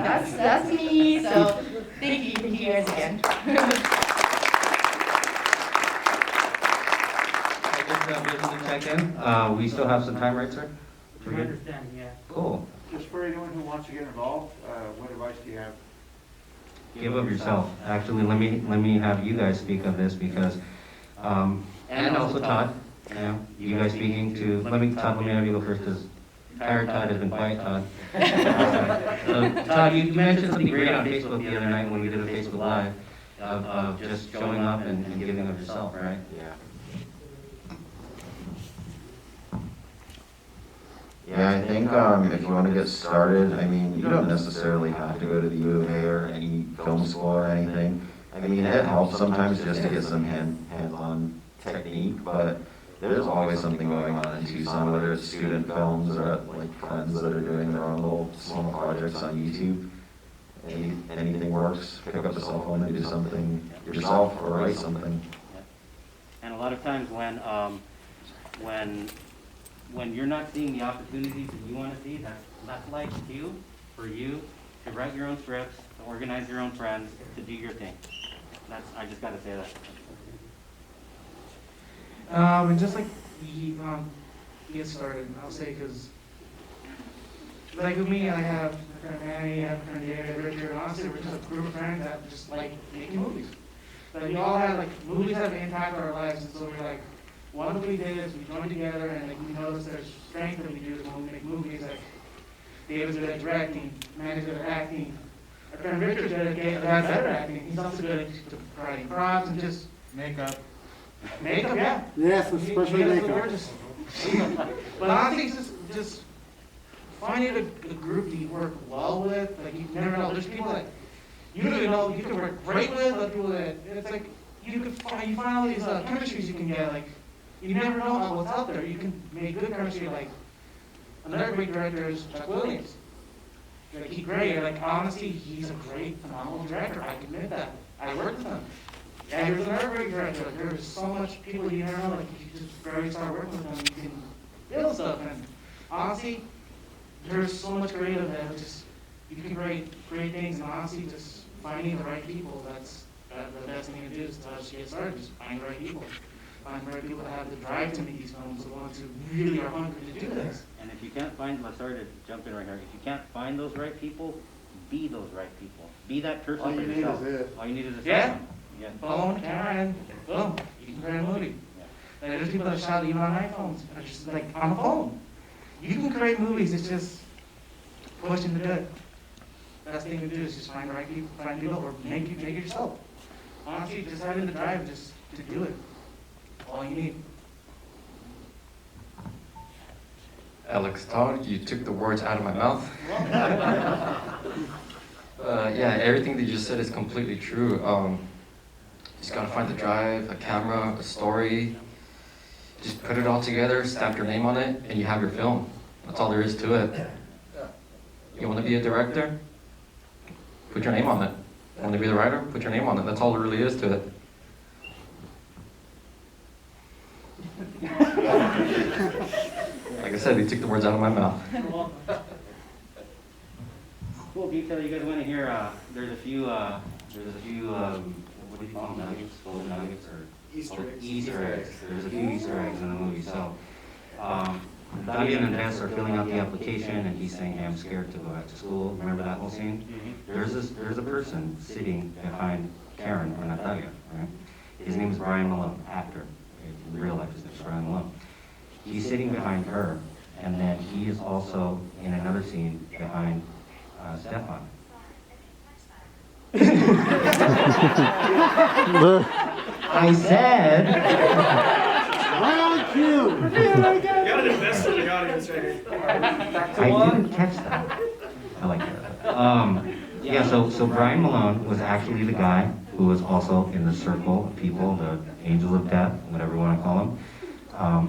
that's me. So thank you guys again. I just business to check in. We still have some time, right, sir? I understand, yeah. Cool. Just for anyone who wants to get involved, what advice do you have? Give of yourself. Actually, let me have you guys speak of this because, and also Todd. You guys speaking to. Todd. Let me have you go first because tired Todd has been quiet. Todd. Todd, you mentioned something great on Facebook the other night when we did a Facebook Live of just showing up and giving of yourself, right? Yeah. Yeah, I think if you want to get started, I mean, you don't necessarily have to go to the U of A or any film school or anything. I mean, it helps sometimes just to get some hands-on technique, but there's always something going on in Tucson, whether it's student films or like friends that are doing their own little small projects on YouTube. Anything works. Pick up the cell phone and do something yourself or write something. And a lot of times when you're not seeing the opportunities that you want to see, that's like cue for you to write your own scripts, to organize your own friends, to do your thing. I just got to say that. And just like you get started, I'll say, because like with me, I have a friend Manny, I have a friend David, Richard, honestly, we're just a group of friends that just like making movies. Like we all have like movies that have impacted our lives, and so we're like, one of we did is we joined together and like we noticed there's strength that we do when we make movies. Like David's good at directing, Manny's good at acting, our friend Richard's good at better acting. He's also good at writing props and just Makeup. makeup, yeah. Yes, especially makeup. But honestly, it's just finding a group that you work well with. Like you never know. There's people that you don't even know you can work great with. Other people that it's like you find all these chemistries you can get. Like you never know what's out there. You can make good chemistry. Like another great director is Chuck Williams. Like he's great. Like honestly, he's a great, phenomenal director. I admit that. I worked with him. Yeah, he was another great director. Like, there's so much people you never know. Like you just barely start working with them, you can build stuff. And honestly, there's so much creative that just you can create great things. And honestly, just finding the right people. That's the best thing to do is to just get started. Just find the right people. Find the right people that have the drive to make these films, the ones who really are hungry to do this. And if you can't find, sorry to jump in right here, if you can't find those right people, be those right people. Be that person All for you need yourself. is it. All you need is a Yeah. second. Yeah. Phone, camera, and boom, you can create a movie. Like, there's people that shout even on iPhones, or just like on the phone. You can create movies. It's just pushing to do it. Best thing to do is just find the right people, find people, or make it yourself. Honestly, just having the drive just to do it. All you need. Alex Todd, you took the words out of my mouth. Yeah, everything that you just said is completely true. You just gotta find the drive, a camera, a story. Just put it all together, stamp your name on it, and you have your film. That's all there is to it. You wanna be a director? Put your name on it. You wanna be the writer? Put your name on it. That's all there really is to it. Like I said, they took the words out of my mouth. Cool detail you guys want to hear. There's a few, what do you call them, nuggets, golden nuggets, or Easter eggs. There's a few Easter eggs in the movie. So, Natalia and Andres are filling out the application, and he's saying, "Hey, I'm scared to go back to school." Remember that whole scene? There's a person sitting behind Karen or Natalia, right? His name is Brian Malone, actor. In real life, his name is Brian Malone. He's sitting behind her, and then he is also in another scene behind Stefan. I said. Right on cue. You got an investor in the audience right here. I didn't catch that. I like that. Yeah, so Brian Malone was actually the guy who was also in the circle of people, the angels of death, whatever you want to call them.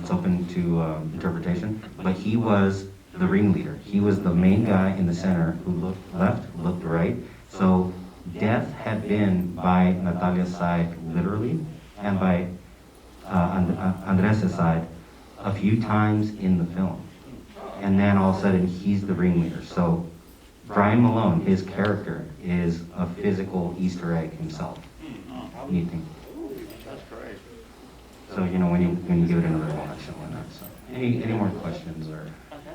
It's open to interpretation. But he was the ringleader. He was the main guy in the center who looked left, looked right. So death had been by Natalia's side literally, and by Andres' side a few times in the film. And then all of a sudden he's the ringleader. So Brian Malone, his character, is a physical Easter egg himself. Neat thing. That's great. So, you know, when you give it another watch and whatnot, so. Any more questions or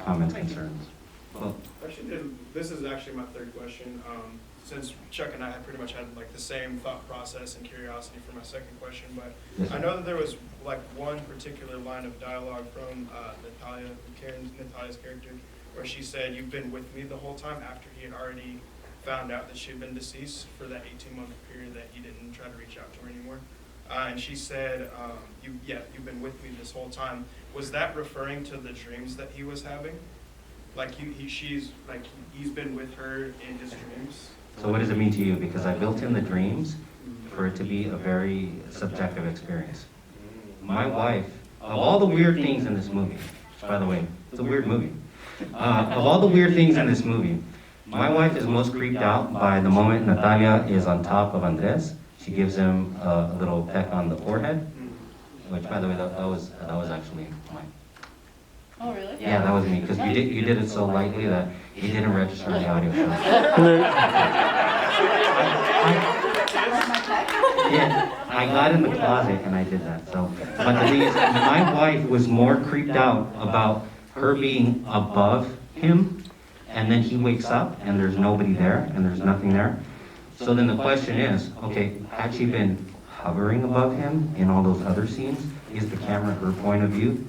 comments, concerns? Well, Actually, this is actually my third question. Since Chuck and I had pretty much had like the same thought process and curiosity for my second question, but Yes, sir. I know that there was like one particular line of dialogue from Natalia's character, where she said, "You've been with me the whole time," after he had already found out that she had been deceased for that 18-month period that he didn't try to reach out to her anymore. And she said, "You've been with me this whole time." Was that referring to the dreams that he was having? Like he's been with her in his dreams? So what does it mean to you? Because I built in the dreams for it to be a very subjective experience. My wife, of all the weird things in this movie, by the way, it's a weird movie. Of all the weird things in this movie, my wife is most creeped out by the moment Natalia is on top of Andres. She gives him a little peck on the forehead, which, by the way, that was actually mine. Oh, really? Yeah, that was me, because you did it so lightly that it didn't register on the audio show. Yeah, I got in the closet and I did that. So, but the thing is, my wife was more creeped out about her being above him, and then he wakes up and there's nobody there and there's nothing there. So then the question is, okay, had she been hovering above him in all those other scenes? Is the camera her point of view?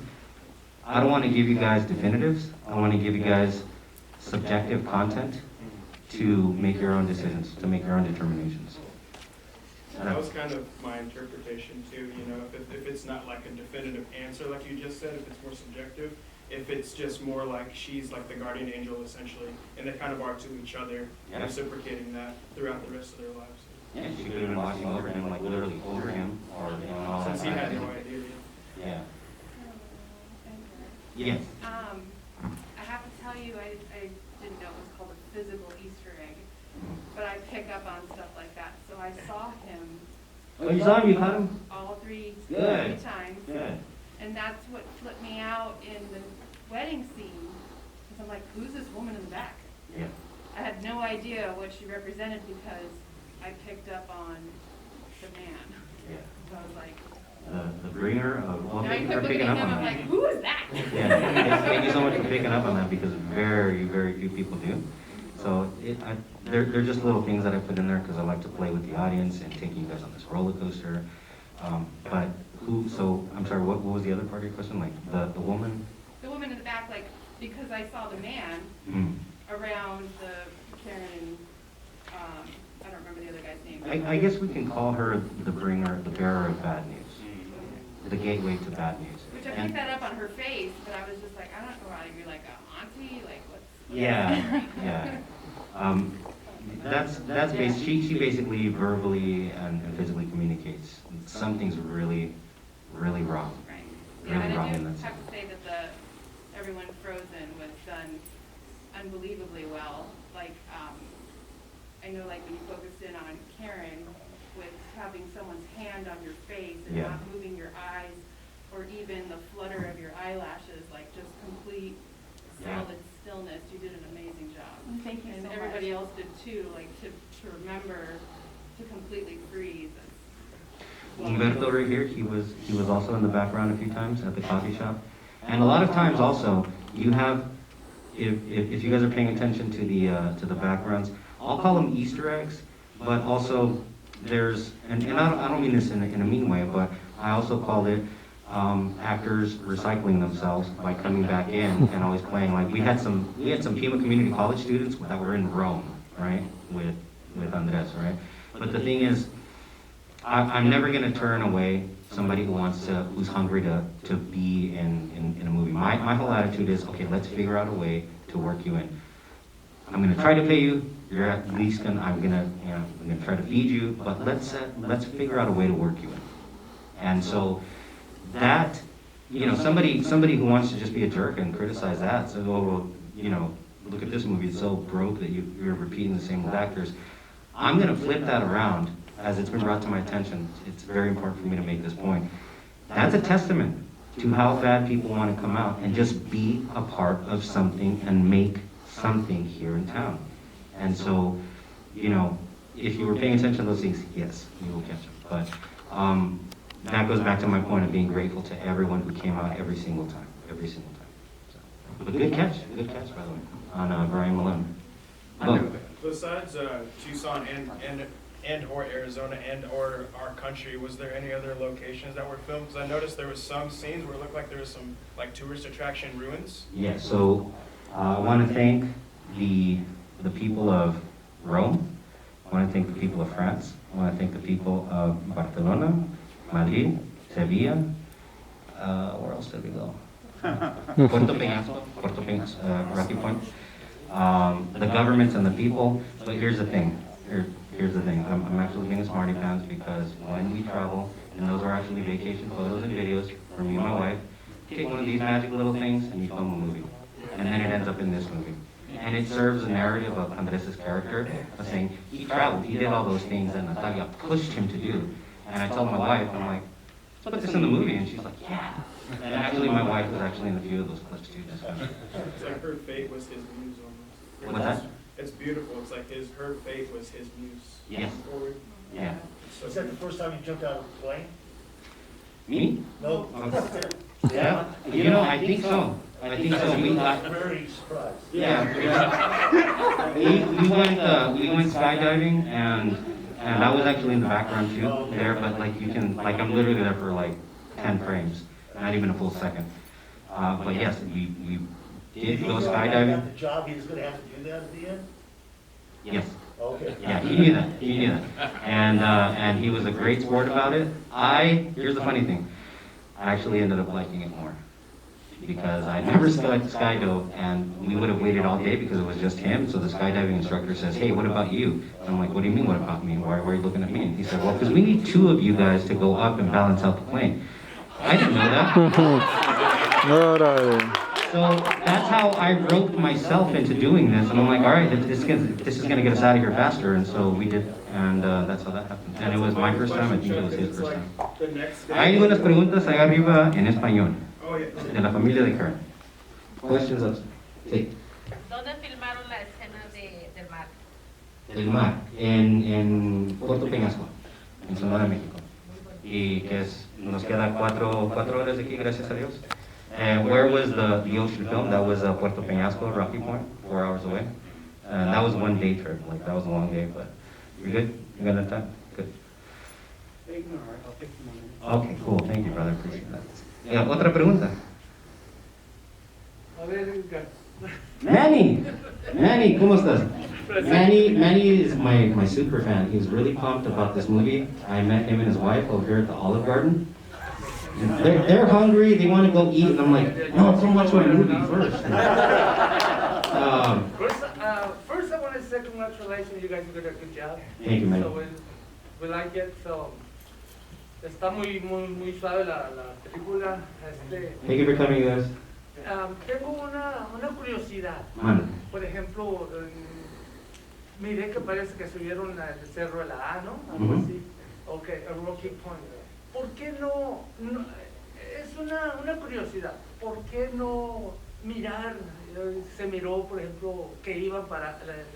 I don't want to give you guys definitives. I want to give you guys subjective content to make your own decisions, to make your own determinations. That was kind of my interpretation too, you know, if it's not like a definitive answer like you just said, if it's more subjective, if it's just more like she's like the guardian angel essentially, and they kind of are to each other, Yeah. reciprocating that throughout the rest of their lives. Yeah, she could have been watching over him, like literally over him, or you know, all Since that. he had no idea. Yeah. Yes. I have to tell you, I didn't know it was called a physical Easter egg, but I pick up on stuff like that. So I saw him Oh, you saw him? You caught him? all three Good. times. Good. And that's what flipped me out in the wedding scene. Because I'm like, who's this woman in the back? Yeah. I had no idea what she represented because I picked up on the man. Yeah. So I was like, The bringer of, well, now I thank you kept for looking picking at up him, on I'm that. like, who is that? Yeah, thank you so much for picking up on that, because very, very few people do. So they're just little things that I put in there because I like to play with the audience and take you guys on this roller coaster. But so I'm sorry, what was the other part of your question? Like the woman? The woman in the back, like, because I saw the man around the Karen and, I don't remember the other guy's name. I guess we can call her the bringer, the bearer of bad news. The gateway to bad news. Which I picked that up on her face, but I was just like, I don't know why you're like a auntie, like what's... Yeah, yeah. That's she basically verbally and physically communicates. Something's really, really wrong. Right. Really Yeah, and wrong I in do that have sense. to say that everyone Frozen was done unbelievably well. Like, I know like when you focused in on Karen with having someone's hand on your face and Yeah. not moving your eyes or even the flutter of your eyelashes, like just complete Yeah. solid stillness, you did an amazing job. Thank you so And much. everybody else did too, like to remember to completely freeze. Humberto right here, he was also in the background a few times at the coffee shop. And a lot of times also, you have, if you guys are paying attention to the backgrounds, I'll call them Easter eggs, but also there's, and I don't mean this in a mean way, but I also call it actors recycling themselves by coming back in and always playing. Like we had some Pima Community College students that were in Rome, right, with Andres, right? But the thing is, I'm never gonna turn away somebody who's hungry to be in a movie. My whole attitude is, okay, let's figure out a way to work you in. I'm gonna try to pay you. You're at least I'm gonna try to feed you, but let's figure out a way to work you in. And so that, somebody who wants to just be a jerk and criticize that, so, oh, well, look at this movie, it's so broke that you're repeating the same old actors. I'm gonna flip that around, as it's been brought to my attention. It's very important for me to make this point. That's a testament to how bad people want to come out and just be a part of something and make something here in town. And so, you know, if you were paying attention to those things, yes, you will catch them. But that goes back to my point of being grateful to everyone who came out every single time. So, but good catch, by the way, on Brian Malone. Look, Besides Tucson and or Arizona and or our country, was there any other locations that were filmed? Because I noticed there was some scenes where it looked like there was some like tourist attraction ruins. yeah, so I want to thank the people of Rome. I want to thank the people of France. I want to thank the people of Barcelona, Madrid, Sevilla. Where else did we go? Puerto Peñasco, Rocky Point. The governments and the people. But here's the thing. Here's the thing. I'm actually being a smarty pants because when we travel, and those are actually vacation photos and videos for me and my wife, take one of these magic little things and you film a movie. And then it ends up in this movie. And it serves a narrative of Andres' character of saying he traveled, he did all those things that Natalia pushed him to do. And I told my wife, I'm like, let's put this in the movie. And she's like, yeah. And actually my wife was actually in a few of those clips too. It's like her fate was his muse almost. What's that? It's beautiful. It's like her fate was his muse. Yes. Forward. Yeah. Was that the first time you jumped out of a plane? Me? No. Yeah. You know, I think so. We got. Very surprised. Yeah. we went skydiving and I was actually in the background too there, but like you can, like I'm literally there for like 10 frames, not even a full second. But yes, we did go skydiving. Got the job, he was gonna have to do that at the end? Yes. Okay. Yeah, he knew that. And he was a great sport about it. Here's the funny thing, I actually ended up liking it more. Because I never skydove, and we would have waited all day because it was just him. So the skydiving instructor says, hey, what about you? And I'm like, what do you mean, what about me? Why are you looking at me? And he said, well, because we need 2 of you guys to go up and balance out the plane. I didn't know that. So that's how I roped myself into doing this. And I'm like, all right, this is going to get us out of here faster. And so we did, and that's how that happened. And it was my first time, I think it was his first time. Hay unas preguntas allá arriba en español. De la familia de Karen. Questions of... Sí. ¿Dónde filmaron la escena del mar? El mar, en Puerto Peñasco, en Sonora, México. Y que nos queda 4 horas de aquí, gracias a Dios. Where was the ocean film? That was Puerto Peñasco, Rocky Point, 4 hours away. That was one day trip, like that was a long day, but you good? You got enough time? Good. Okay, cool, thank you brother, appreciate that. Otra pregunta. Manny, ¿cómo estás? Manny is my super fan. He was really pumped about this movie. I met him and his wife over here at the Olive Garden. They're hungry, they want to go eat, and I'm like, no, come watch my movie first. First, I want to say congratulations, you guys did a good job. Thank you, man. So we like it, so está muy suave la película. Thank you for coming, guys. Tengo una curiosidad. Man. Por ejemplo, miré que parece que subieron el cerro de la A, ¿no? Algo así. Ok, a Rocky Point. ¿Por qué no es una curiosidad, ¿por qué no mirar? Se miró, por ejemplo, que iban para el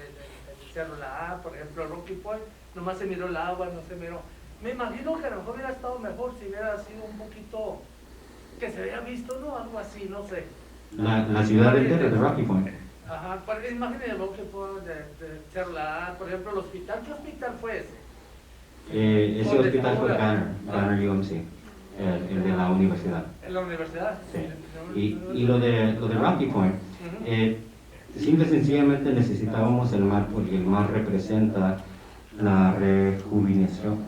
cerro de la A, por ejemplo, Rocky Point, nomás se miró el agua, no se miró. Me imagino que a lo mejor hubiera estado mejor si hubiera sido un poquito, que se hubiera visto, ¿no? Algo así, no sé. La ciudad entera de Rocky Point. Ajá, imagen de Rocky Point, de cerro de la A, por ejemplo, el hospital, ¿qué hospital fue ese? Ese hospital fue Banner UMC, el de la universidad. ¿En la universidad? Sí. Y lo de Rocky Point, simple y sencillamente necesitábamos el mar porque el mar representa la rejubilación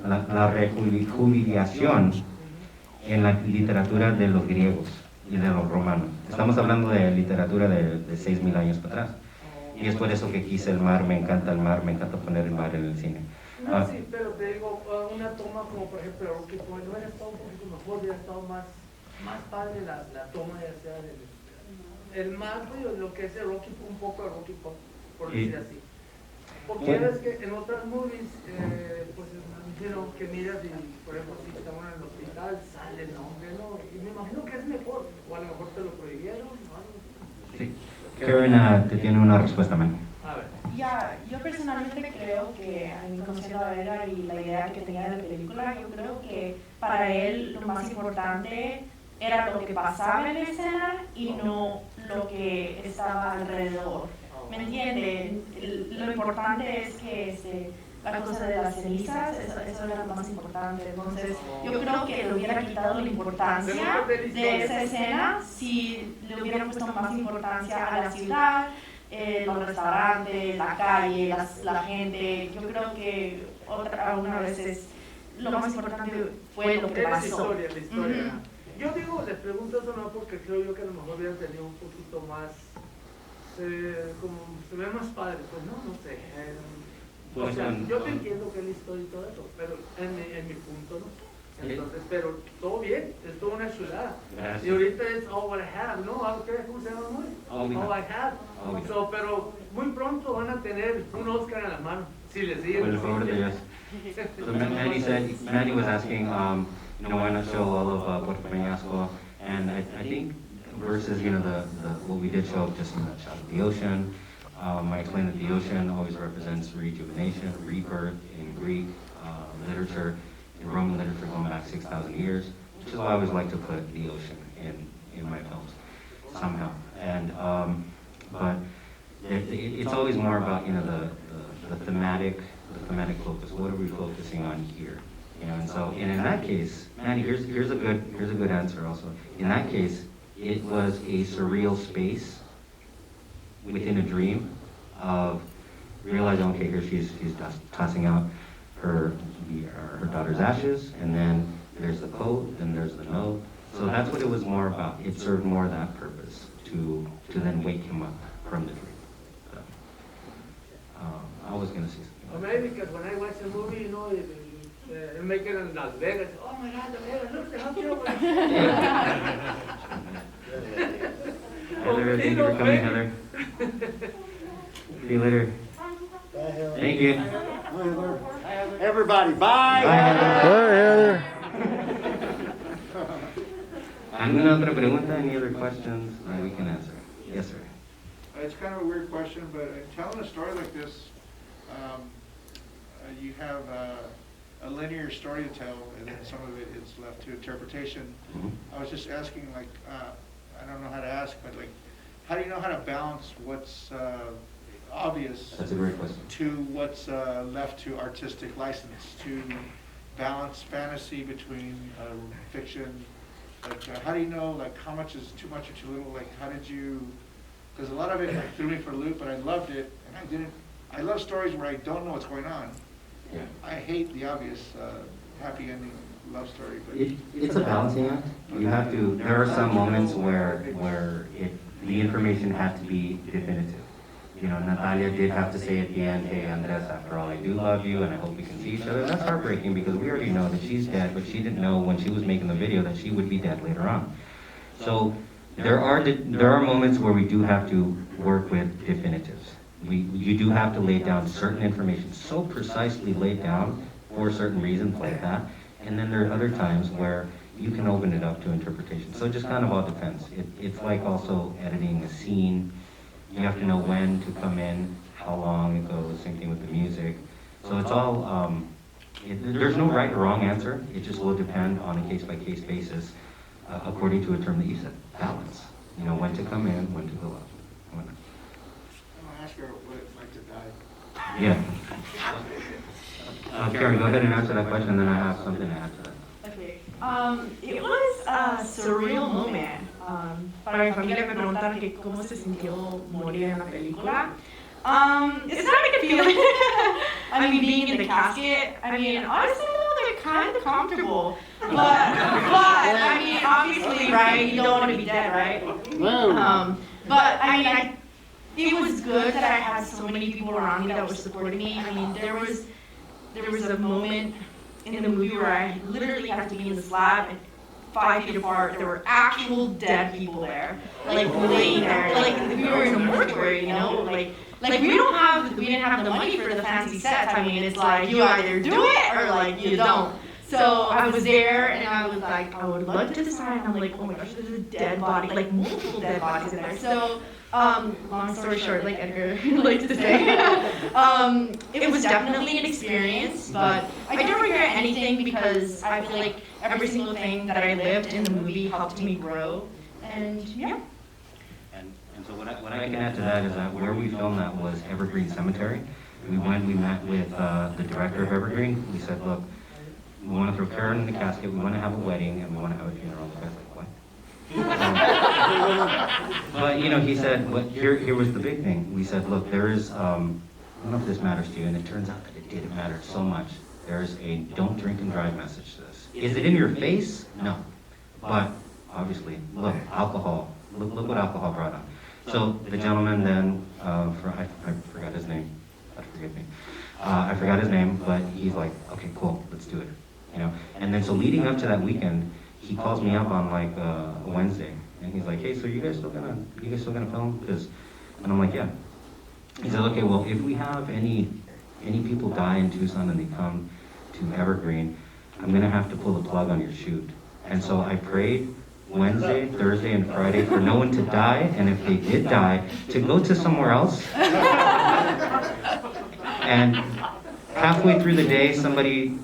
en la literatura de los griegos y de los romanos. Estamos hablando de literatura de 6,000 años para atrás. Y es por eso que quise el mar, me encanta poner el mar en el cine. No, sí, pero te digo, una toma como por ejemplo Rocky Point, hubiera estado un poquito mejor, hubiera estado más padre la toma, ya sea el mar, pues, lo que es el Rocky Point, un poco de Rocky Point, por decir así. Porque ya ves que en otras movies, pues dijeron que miras y, por ejemplo, si estaban en el hospital, sale el nombre, ¿no? Y me imagino que es mejor, o a lo mejor te lo prohibieron, ¿no? Sí. Karen te tiene una respuesta, man. A ver. Ya, yo personalmente creo que, a mí conociendo a Edgar y la idea que tenía de la película, yo creo que para él lo más importante era lo que pasaba en la escena y no lo que estaba alrededor. ¿Me entiende? Lo importante es que la cosa de las cenizas, eso era lo más importante. Entonces, yo creo que le hubiera quitado la importancia de esa escena si le hubieran puesto más importancia a la ciudad, los restaurantes, la calle, la gente. Yo creo que una vez lo más importante fue lo que pasó. La historia. Yo digo, les pregunto eso no porque creo yo que a lo mejor hubieran tenido un poquito más, como se ve más padre, pues no sé. O sea, yo te entiendo que es la historia y todo eso, pero en mi punto no. Entonces, pero todo bien, es toda una chulada. Y ahorita es all what I have, ¿no? ¿Cómo se llama? All I have. So, pero muy pronto van a tener un Oscar en la mano, si les digo. Well, forward to yes. So Manny was asking, why not show all of Puerto Peñasco, and I think versus, what we did show just in that shot of the ocean. I explained that the ocean always represents rejuvenation, rebirth in Greek literature, in Roman literature going back 6,000 years, which is why I always like to put the ocean in my films somehow. And but it's always more about the thematic focus. What are we focusing on here? And so in that case, Manny, here's a good answer also. In that case, it was a surreal space within a dream of realizing, okay, here she's tossing out her daughter's ashes, and then there's the quote, then there's the note. So that's what it was more about. It served more that purpose, to then wake him up from the dream. So, I was going to say something. Or maybe because when I watch a movie, they make it in Las Vegas. Oh my God, Las Vegas, look how beautiful. Heather, thank you for coming, Heather. See you later. Thank you. Everybody, bye. Bye, Heather. ¿Alguna otra pregunta? Any other questions that we can answer? Yes, sir. It's kind of a weird question, but telling a story like this, you have a linear story to tell, and then some of it is left to interpretation. I was just asking, I don't know how to ask, but how do you know how to balance what's obvious? That's a great question. To what's left to artistic license, to balance fantasy between fiction? How do you know how much is too much or too little? How did you? Because a lot of it threw me for a loop, but I loved it, and I love stories where I don't know what's going on. Yeah. I hate the obvious happy ending love story. But It's a balancing act. You have to. There are some moments where the information had to be definitive. Natalia did have to say at the end, "Hey, Andres, after all, I do love you, and I hope we can see each other." That's heartbreaking because we already know that she's dead, but she didn't know when she was making the video that she would be dead later on. So there are moments where we do have to work with definitives. You do have to lay down certain information so precisely laid down for certain reasons like that, and then there are other times where you can open it up to interpretation. So it just kind of all depends. It's like also editing a scene. You have to know when to come in, how long it goes, same thing with the music. So it's all, there's no right or wrong answer. It just will depend on a case-by-case basis, according to a term that you said, balance. When to come in, when to go out. I'm going to ask her what it's like to die. Yeah. Karen, go ahead and answer that question, and then I have something to add to that. Okay. It was a surreal moment. Para mi familia me preguntaron que cómo se sintió morir en la película. It's not a good feeling. I mean, being in the casket. I mean, honestly, they're kind of comfortable. But I mean, obviously, right? You don't want to be dead, right? But I mean, it was good that I had so many people around me that were supporting me. I mean, there was a moment in the movie where I literally had to be in the slab and 5 feet apart. There were actual dead people there, laying there, we were in a mortuary, we didn't have the money for the fancy sets. I mean, it's you either do it or you don't. So I was there and I was I would love to decide. And I'm oh my gosh, there's a dead body, multiple dead bodies in there. So Long story short, like Edgar likes to say, it was definitely an experience, but I don't regret anything because I feel like every single thing that I lived in the movie helped me grow, and yeah. And so what I can add to that is that where we filmed that was Evergreen Cemetery. We met with the director of Evergreen. We said, look, we want to throw Karen in the casket, we want to have a wedding, and we want to have a funeral. The guy's like, what? But he said, here was the big thing. We said, look, there is, I don't know if this matters to you, and it turns out that it did matter so much. There's a don't drink and drive message to this. Is it in your face? No. But obviously, look, alcohol. Look what alcohol brought on. So the gentleman then, I forgot his name. Forgive me. I forgot his name, but he's like, okay, cool, let's do it. And then so leading up to that weekend, he calls me up on like a Wednesday, and he's like, hey, so you guys still gonna film? And I'm like, yeah. He said, okay, well, if we have any people die in Tucson and they come to Evergreen, I'm gonna have to pull the plug on your shoot. And so I prayed Wednesday, Thursday, and Friday for no one to die, and if they did die, to go to somewhere else. And halfway through the day, somebody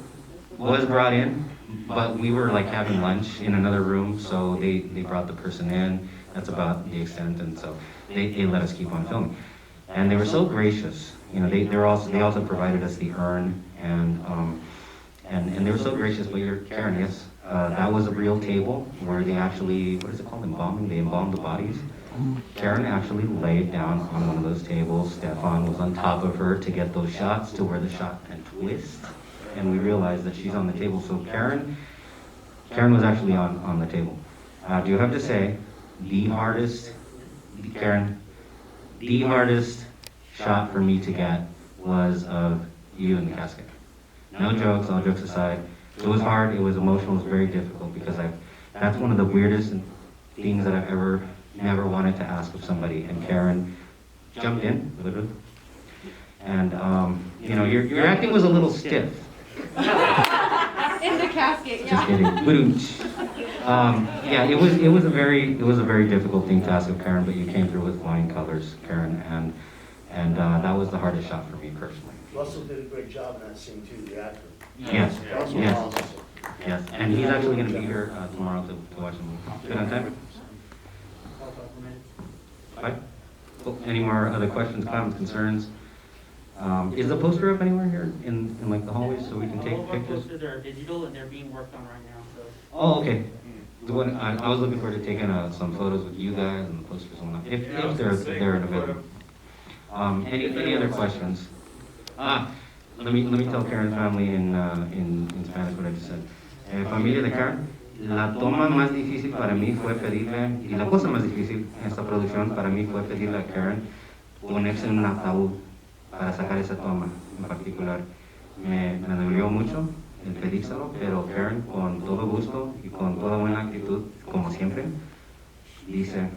was brought in, but we were like having lunch in another room, so they brought the person in. That's about the extent, and so they let us keep on filming. And they were so gracious. They also provided us the urn, and they were so gracious. But Karen, yes, that was a real table where they actually, what is it called, embalming? They embalmed the bodies. Karen actually laid down on one of those tables. Stefan was on top of her to get those shots to where the shot can twist. And we realized that she's on the table. So Karen was actually on the table. I do have to say, the hardest shot for me to get was of you in the casket. No jokes, all jokes aside. It was hard, it was emotional, it was very difficult because that's one of the weirdest things that I've never wanted to ask of somebody. And Karen jumped in, literally. And your acting was a little stiff. In the casket, yeah. Just kidding. Yeah, it was a very difficult thing to ask of Karen, but you came through with flying colors, Karen, and that was the hardest shot for me personally. Russell did a great job in that scene too, the actor. Yes. And he's actually going to be here tomorrow to watch the movie. Good on time? Right. Any more other questions, comments, concerns? Is the poster up anywhere here in like the hallways so we can take pictures? All of our posters are digital and they're being worked on right now. So. Oh, okay. I was looking forward to taking some photos with you guys and the posters and whatnot, if they're available. Any other questions? Let me tell Karen's family in Spanish what I just said. Familia de Karen, la toma más difícil para mí fue pedirle, y la cosa más difícil en esta producción para mí fue pedirle a Karen ponerse en un ataúd para sacar esa toma en particular. Me dolió mucho el pedírselo, pero Karen con todo gusto y con toda buena actitud, como siempre, dice,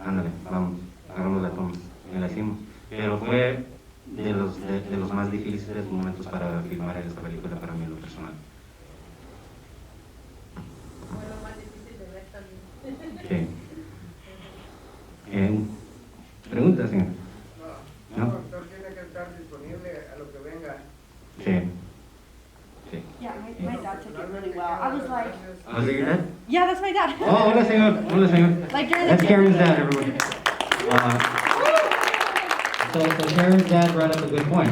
ándale, vamos, hagamos la toma, y la hicimos. Pero fue de los más difíciles momentos para filmar esta película para mí en lo personal. Bueno, más difícil de ver también. Okay. ¿Pregunta, señor? No, el actor tiene que estar disponible a lo que venga. Sí. Yeah, my dad took it really well. I was like, Oh, is that your dad? yeah, that's my dad. Oh, hola, señor. Hola, señor. Like during the That's Karen's dad, everyone. So Karen's dad brought up a good point.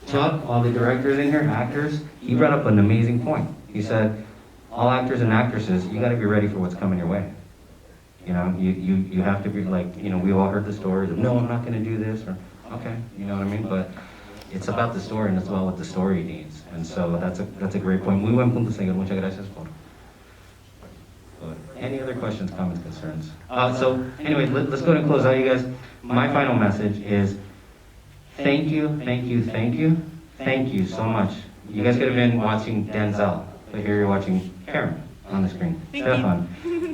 Chuck, all the directors in here, actors, he brought up an amazing point. He said, all actors and actresses, you gotta be ready for what's coming your way. You have to be like, we all heard the stories of, no, I'm not gonna do this, or, okay, you know what I mean? But it's about the story, and it's about what the story needs. And so that's a great point. Muy buen punto, señor. Muchas gracias por. Any other questions, comments, concerns? So anyway, let's go ahead and close out, you guys. My final message is thank you so much. You guys could have been watching Denzel, but here you're watching Karen on the screen, Stefan.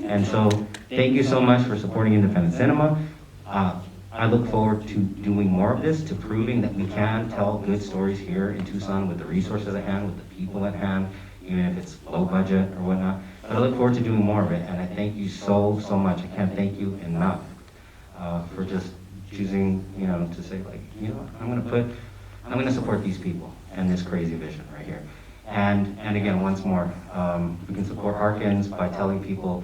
And so thank you so much for supporting independent cinema. I look forward to doing more of this, to proving that we can tell good stories here in Tucson with the resources at hand, with the people at hand, even if it's low budget or whatnot. But I look forward to doing more of it, and I thank you so much. I can't thank you enough. for just choosing, you know, to say like, you know what, I'm gonna support these people and this crazy vision right here. And again, once more, we can support Harkins by telling people,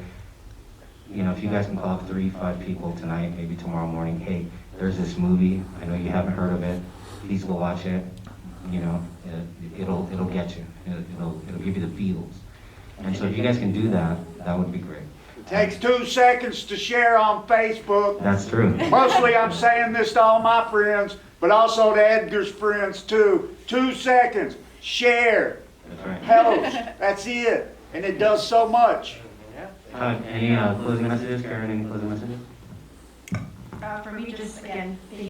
you know, if you guys can call up 3-5 people tonight, maybe tomorrow morning, hey, there's this movie, I know you haven't heard of it, please go watch it. You know, it'll get you. It'll give you the feels. And so if you guys can do that, that would be great. It takes 2 seconds to share on Facebook. That's true. Mostly I'm saying this to all my friends, but also to Edgar's friends too. 2 seconds, share, That's right. post, that's it. And it does so much. Any closing messages? Karen, any closing messages? For me, just again, thank